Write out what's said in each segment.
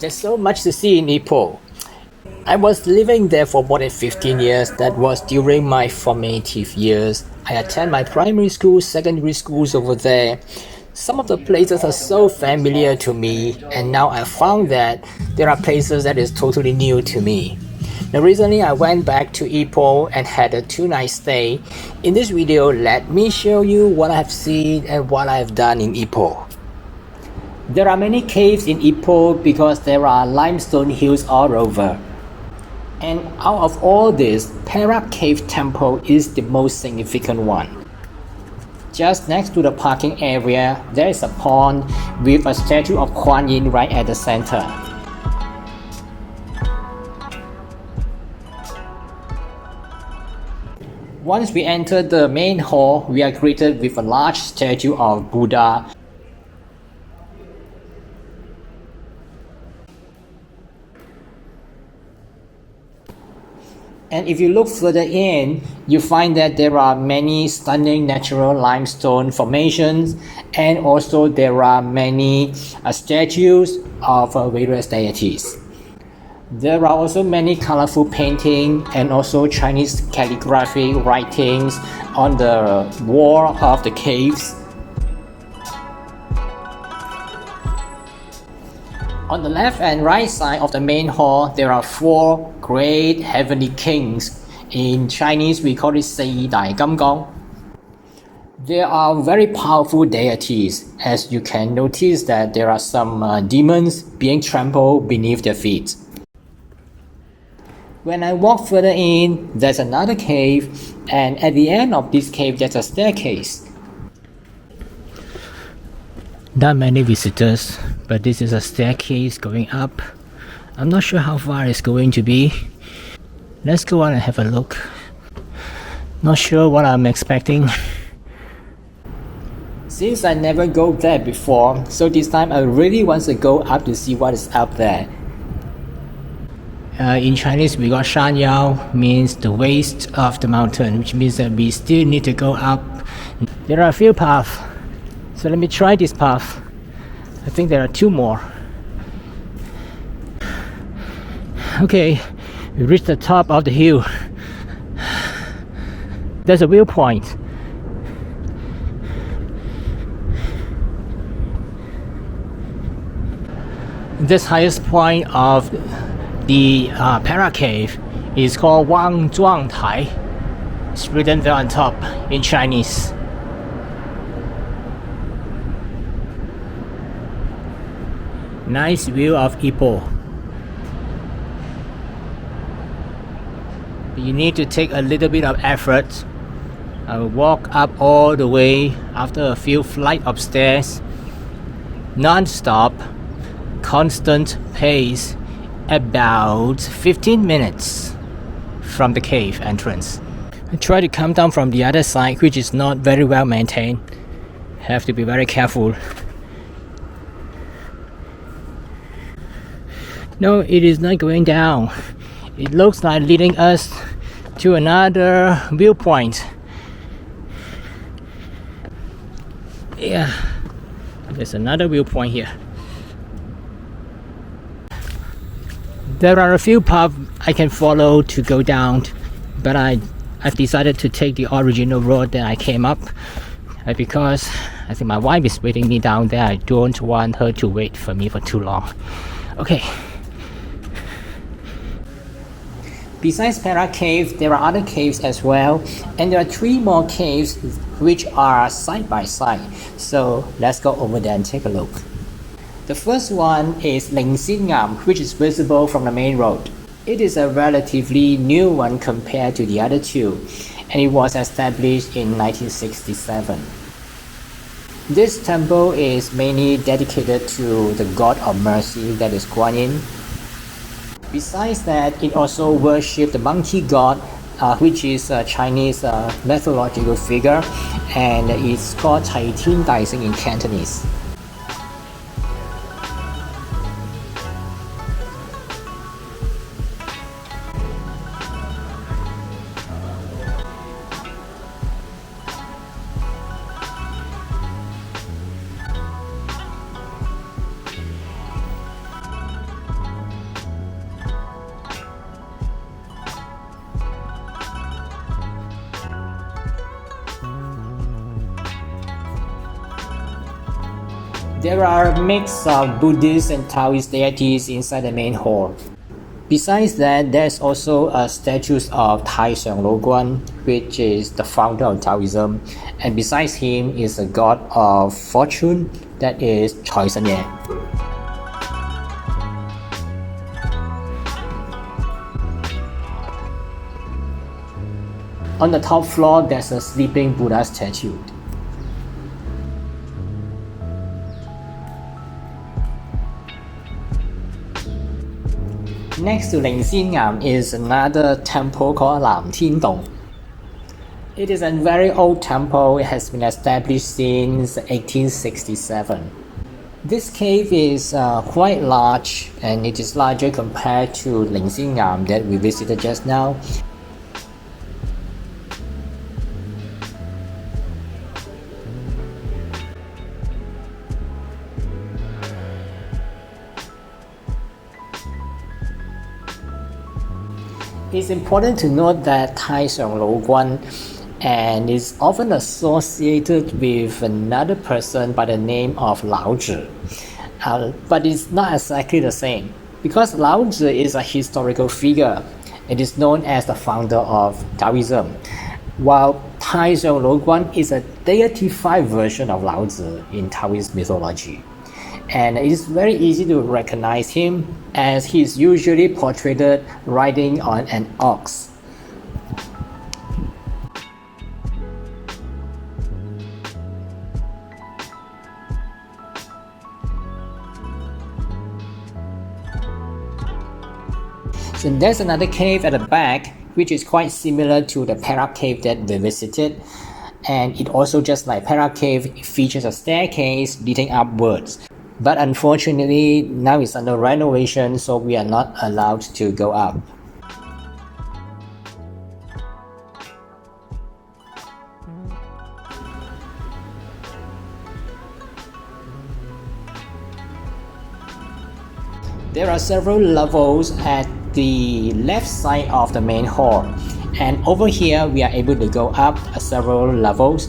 There's so much to see in Ipoh. I was living there for more than 15 years. That was during my formative years. I attend my primary school, secondary schools over there. Some of the places are so familiar to me, and now I found that there are places that is totally new to me. Now recently I went back to Ipoh and had a 2-night stay. In this video, let me show you what I've seen and what I've done in Ipoh. There are many caves in Ipoh because there are limestone hills all over. And out of all this, Perak Cave Temple is the most significant one. Just next to the parking area, there is a pond with a statue of Qing Xin Ling right at the center. Once we enter the main hall, we are greeted with a large statue of Buddha. And if you look further in, you find that there are many stunning natural limestone formations, and also there are many statues of various deities. There are also many colorful paintings and also Chinese calligraphy writings on the wall of the caves. On the left and right side of the main hall, there are 4 great heavenly kings. In Chinese, we call it Seenivasagam. There are very powerful deities, as you can notice that there are some demons being trampled beneath their feet. When I walk further in, there's another cave, and at the end of this cave, there's a staircase. Not many visitors, but this is a staircase going up. I'm not sure how far it's going to be. Let's go on and have a look. Not sure what I'm expecting. Since I never go there before, so this time I really want to go up to see what is up there. In Chinese, we got Shan Yao, means the waist of the mountain, which means that we still need to go up. There are a few paths. So let me try this path. I think there are 2 more. Okay, we reached the top of the hill. There's a viewpoint. This highest point of the Perak Cave is called Wang Zhuang Tai. It's written there on top in Chinese. Nice view of Ipoh. You need to take a little bit of effort. I will walk up all the way after a few flights of stairs, non-stop, constant pace, about 15 minutes from the cave entrance. I try to come down from the other side, which is not very well maintained. Have to be very careful. No, it is not going down. It looks like leading us to another viewpoint. Yeah, there's another viewpoint here. There are a few paths I can follow to go down, but I've decided to take the original road that I came up because I think my wife is waiting me down there. I don't want her to wait for me for too long. Okay. Besides Perak Cave, there are other caves as well, and there are 3 more caves which are side by side. So let's go over there and take a look. The first one is Ling which is visible from the main road. It is a relatively new one compared to the other 2, and it was established in 1967. This temple is mainly dedicated to the God of Mercy, that is Qing Xin Ling. Besides that, it also worships the monkey god, which is a Chinese mythological figure, and it's called Thean in Cantonese. There are a mix of Buddhist and Taoist deities inside the main hall. Besides that, there's also a statue of Tai Song Lo Guan, which is the founder of Taoism, and besides him is a god of fortune, that is Choi San Ye. On the top floor, there's a sleeping Buddha statue. Next to Lingxingam is another temple called Lam Temple. It is a very old temple. It has been established since 1867. This cave is quite large, and it is larger compared to Lingxingam that we visited just now. It's important to note that Tai Song Lo Guan and is often associated with another person by the name of Lao Zhi. But it's not exactly the same, because Lao Zhi is a historical figure. It is known as the founder of Taoism, while Tai Song Lo Guan is a deified version of Lao Zhi in Taoist mythology. And it is very easy to recognize him, as he is usually portrayed riding on an ox. So there's another cave at the back, which is quite similar to the Perak cave that we visited, and it also, just like Perak cave, features a staircase leading upwards. But unfortunately, now it's under renovation, so we are not allowed to go up. There are several levels at the left side of the main hall, and over here we are able to go up several levels.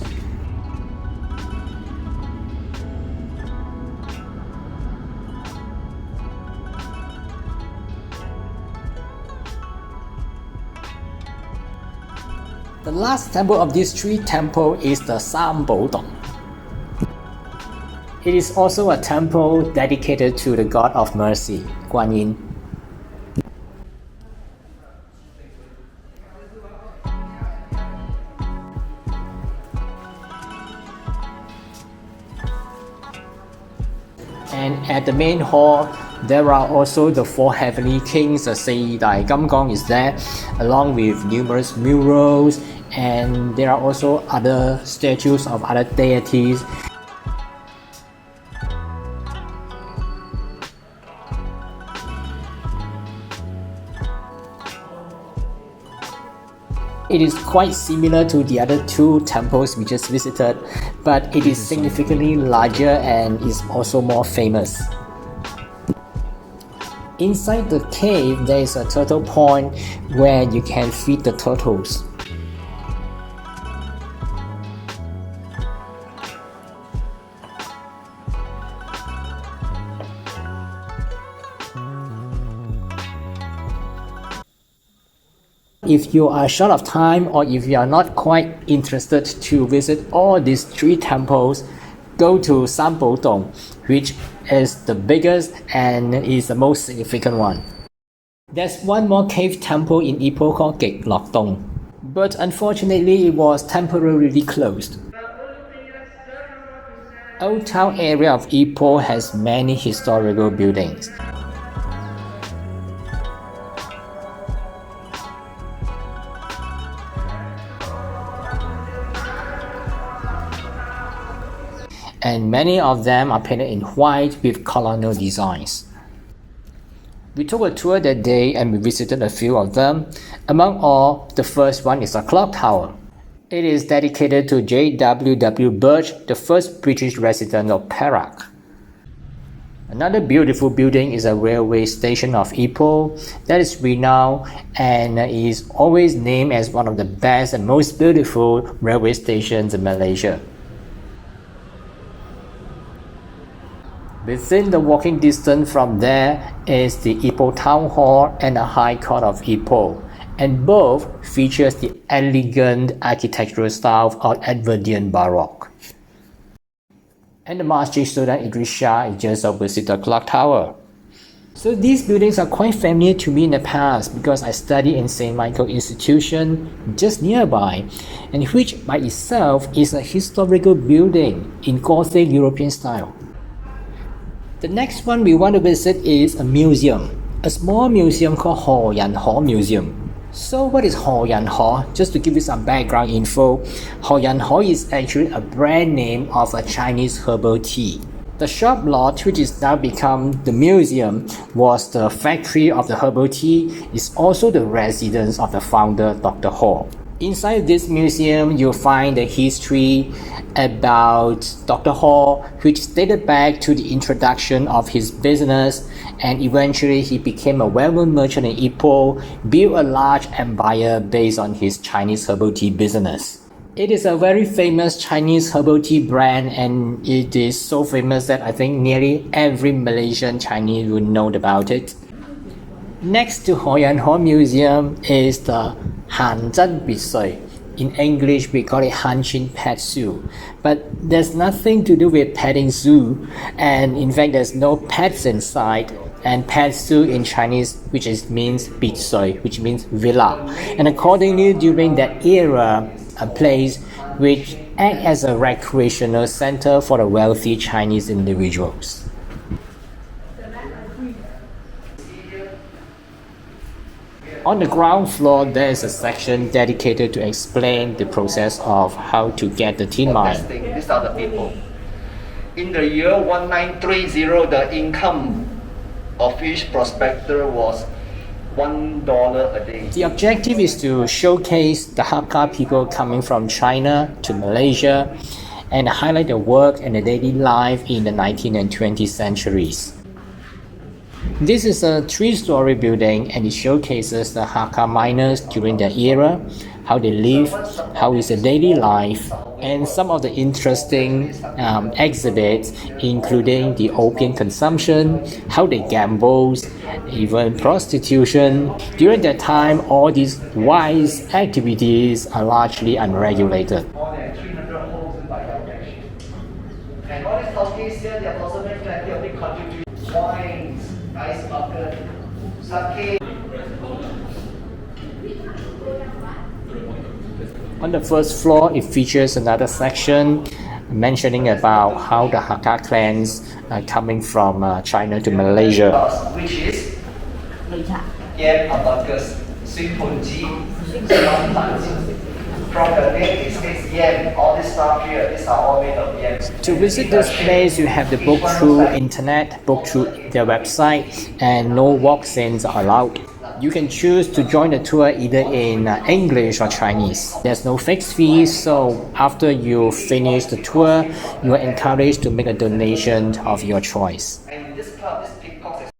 The last temple of these three temples is the Sam Bo Dong. It is also a temple dedicated to the God of Mercy, Guan Yin. And at the main hall, there are also the four heavenly kings. The Sei Dai Gam Gong is there, along with numerous murals, and there are also other statues of other deities. It is quite similar to the other two temples we just visited, but it is significantly larger and is also more famous. Inside the cave, there is a turtle pond where you can feed the turtles. If you are short of time, or if you are not quite interested to visit all these three temples, go to Sam Bo Dong, which is the biggest and is the most significant one. There's one more cave temple in Ipoh called Gek Lok Dong, but unfortunately it was temporarily closed. Old Town area of Ipoh has many historical buildings. And many of them are painted in white with colonial designs. We took a tour that day and we visited a few of them. Among all, the first one is a clock tower. It is dedicated to J.W.W. Birch, the first British resident of Perak. Another beautiful building is a railway station of Ipoh that is renowned and is always named as one of the best and most beautiful railway stations in Malaysia. Within the walking distance from there is the Ipoh Town Hall and the High Court of Ipoh, and both features the elegant architectural style of Edwardian Baroque. And the Masjid Sultan Idris Shah is just opposite the clock tower. So these buildings are quite familiar to me in the past because I studied in St. Michael Institution just nearby, and which by itself is a historical building in Gothic European style. The next one we want to visit is a museum, a small museum called Yan Hor Museum. So what is Yan Hor? Just to give you some background info, Yan Hor is actually a brand name of a Chinese herbal tea. The shop lot, which is now become the museum, was the factory of the herbal tea, is also the residence of the founder, Dr. Ho. Inside this museum, you'll find the history about Dr. Ho, which dated back to the introduction of his business, and eventually he became a well-known merchant in Ipoh, built a large empire based on his Chinese herbal tea business. It is a very famous Chinese herbal tea brand, and it is so famous that I think nearly every Malaysian Chinese would know about it. Next to Yan Hor Museum is the闲别墅. In English, we call it Chin Pet Soo, but there's nothing to do with petting zoo, and in fact, there's no pets inside. And Pet Soo in Chinese, which means 别墅, which means villa, and accordingly, during that era, a place which acts as a recreational center for the wealthy Chinese individuals. On the ground floor, there is a section dedicated to explain the process of how to get the tin mine. These are the people. In the year 1930, the income of each prospector was $1 a day. The objective is to showcase the Haka people coming from China to Malaysia and highlight their work and the daily life in the 19th and 20th centuries. This is a 3-story building, and it showcases the Haka miners during their era, how they live, how is their daily life, and some of the interesting exhibits, including the opium consumption, how they gamble, even prostitution. During that time, all these wise activities are largely unregulated. More than 300 homes in Bangladesh. And all these houses here, they have also made plenty of big contributions. Wines, ice bucket, sake. On the first floor, it features another section mentioning about how the Haka clans are coming from China to Malaysia. Which is Yan Abacus, sweet punji, from the name it says Yan. All this stuff here, these are all made of Yan. To visit this place, you have to book through internet, book through their website, and no walk-ins are allowed. You can choose to join the tour either in English or Chinese. There's no fixed fee, so after you finish the tour, you are encouraged to make a donation of your choice. And this club, this peacock is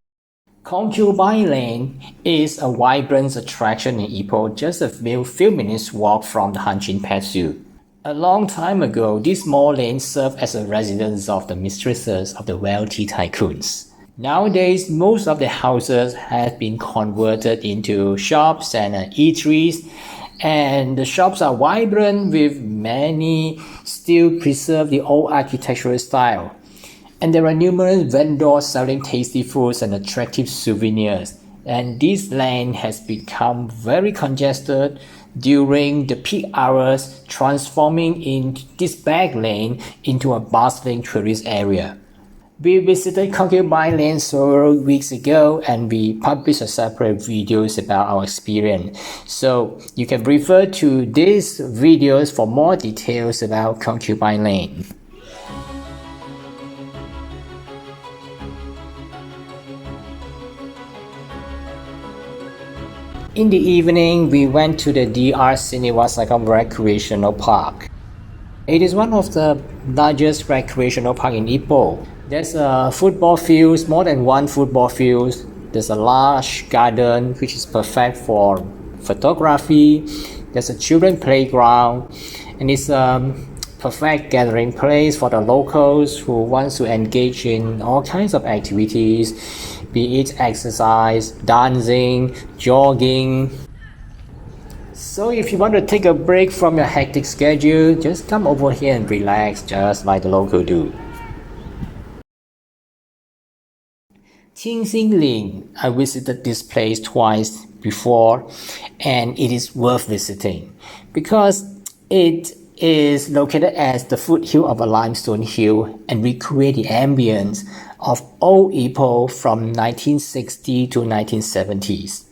Concubine Lane is a vibrant attraction in Ipoh, just a few minutes walk from the Chin Pet Soo. A long time ago, this small lane served as a residence of the mistresses of the wealthy tycoons. Nowadays, most of the houses have been converted into shops and eateries, and the shops are vibrant with many still preserve the old architectural style. And there are numerous vendors selling tasty foods and attractive souvenirs. And this lane has become very congested during the peak hours, transforming in this back lane into a bustling tourist area. We visited Concubine Lane several weeks ago, and we published a separate videos about our experience. So you can refer to these videos for more details about Concubine Lane. In the evening, we went to the Dr. Seenivasagam Recreational Park. It is one of the largest recreational park in Ipoh. There's a football field, more than one football field. There's a large garden which is perfect for photography. There's a children playground, and it's perfect gathering place for the locals who want to engage in all kinds of activities, be it exercise, dancing, jogging. So if you want to take a break from your hectic schedule, just come over here and relax just like the local do. Qing Xin Ling, I visited this place twice before and it is worth visiting because it is located as the foothill of a limestone hill and recreate the ambience of old Ipoh from 1960 to 1970s.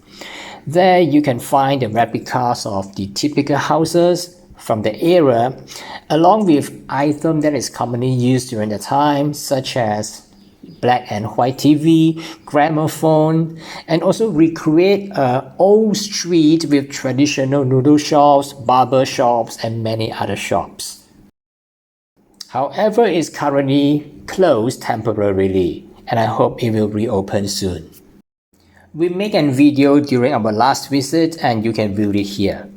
There you can find the replicas of the typical houses from the era, along with items that is commonly used during the time, such as black and white TV, gramophone, and also recreate an old street with traditional noodle shops, barber shops, and many other shops. However, it's currently closed temporarily, and I hope it will reopen soon. We make a video during our last visit and you can view it here.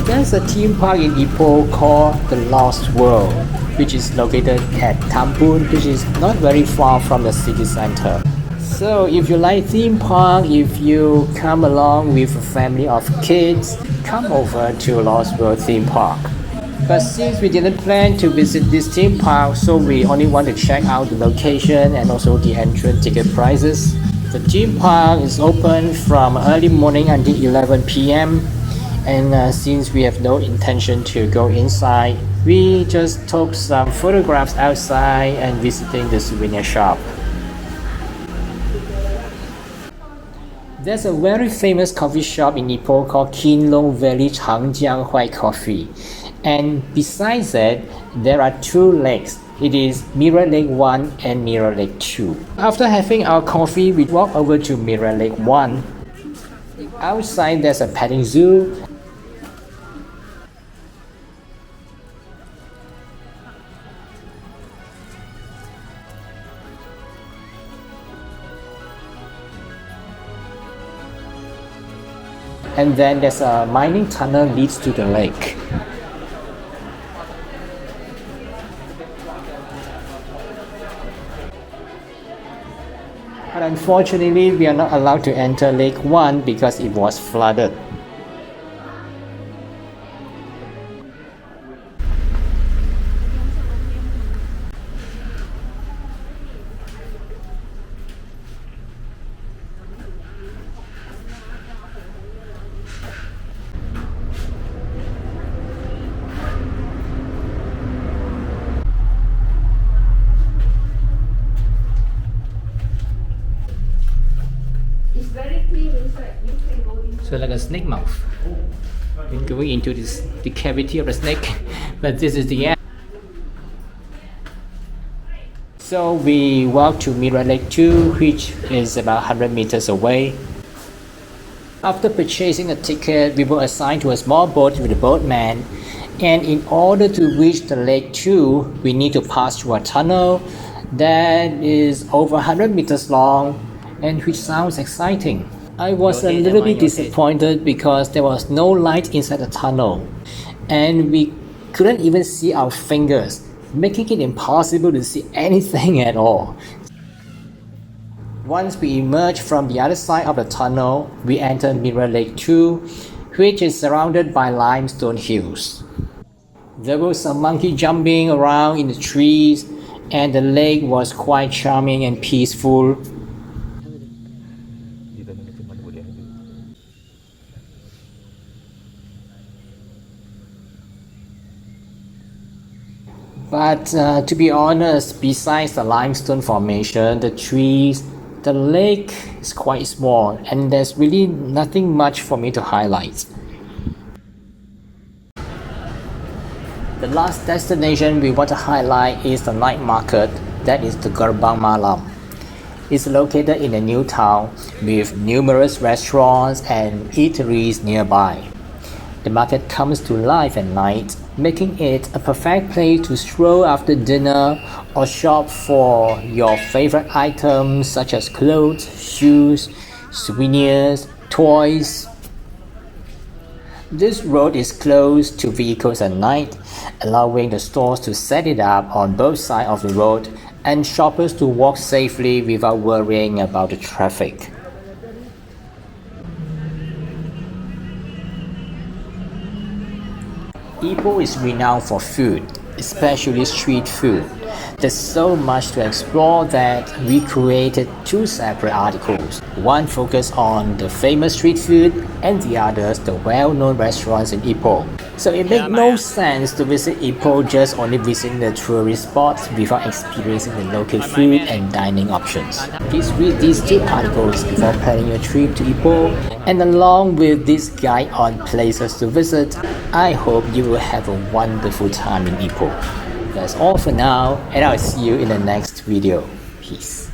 There's a theme park in Ipoh called The Lost World, which is located at Temple, which is not very far from the city center. So if you like theme park, if you come along with a family of kids, come over to Lost World theme park. But since we didn't plan to visit this theme park, so we only want to check out the location and also the entrance ticket prices. The theme park is open from early morning until 11 p.m. And since we have no intention to go inside, we just took some photographs outside and visiting the souvenir shop. There's a very famous coffee shop in Ipoh called Kin Long Valley Changjiang White Coffee. And besides that, there are two lakes. It is Mirror Lake 1 and Mirror Lake 2. After having our coffee, we walk over to Mirror Lake 1. Outside there's a petting zoo. And then there's a mining tunnel leads to the lake. But unfortunately, we are not allowed to enter Lake 1 because it was flooded. So like a snake mouth. We're going into the cavity of the snake, but this is the end. So we walk to Mirror Lake 2, which is about 100 meters away. After purchasing a ticket, we were assigned to a small boat with a boatman, and in order to reach the Lake 2, we need to pass through a tunnel that is over 100 meters long and which sounds exciting. I was a little bit disappointed because there was no light inside the tunnel and we couldn't even see our fingers, making it impossible to see anything at all. Once we emerged from the other side of the tunnel, we entered Mirror Lake 2, which is surrounded by limestone hills. There was some monkey jumping around in the trees and the lake was quite charming and peaceful. But to be honest, besides the limestone formation, the trees, the lake is quite small and there's really nothing much for me to highlight. The last destination we want to highlight is the night market, that is the Gerbang Malam. It's located in a new town with numerous restaurants and eateries nearby. The market comes to life at night, making it a perfect place to stroll after dinner or shop for your favorite items such as clothes, shoes, souvenirs, toys. This road is closed to vehicles at night, allowing the stores to set it up on both sides of the road and shoppers to walk safely without worrying about the traffic. Ipoh is renowned for food, especially street food. There's so much to explore that we created two separate articles. One focused on the famous street food and the others the well-known restaurants in Ipoh. So it makes no sense to visit Ipoh just only visiting the tourist spots without experiencing the local food and dining options. Please read these two articles before planning your trip to Ipoh, and along with this guide on places to visit, I hope you will have a wonderful time in Ipoh. That's all for now, and I'll see you in the next video. Peace.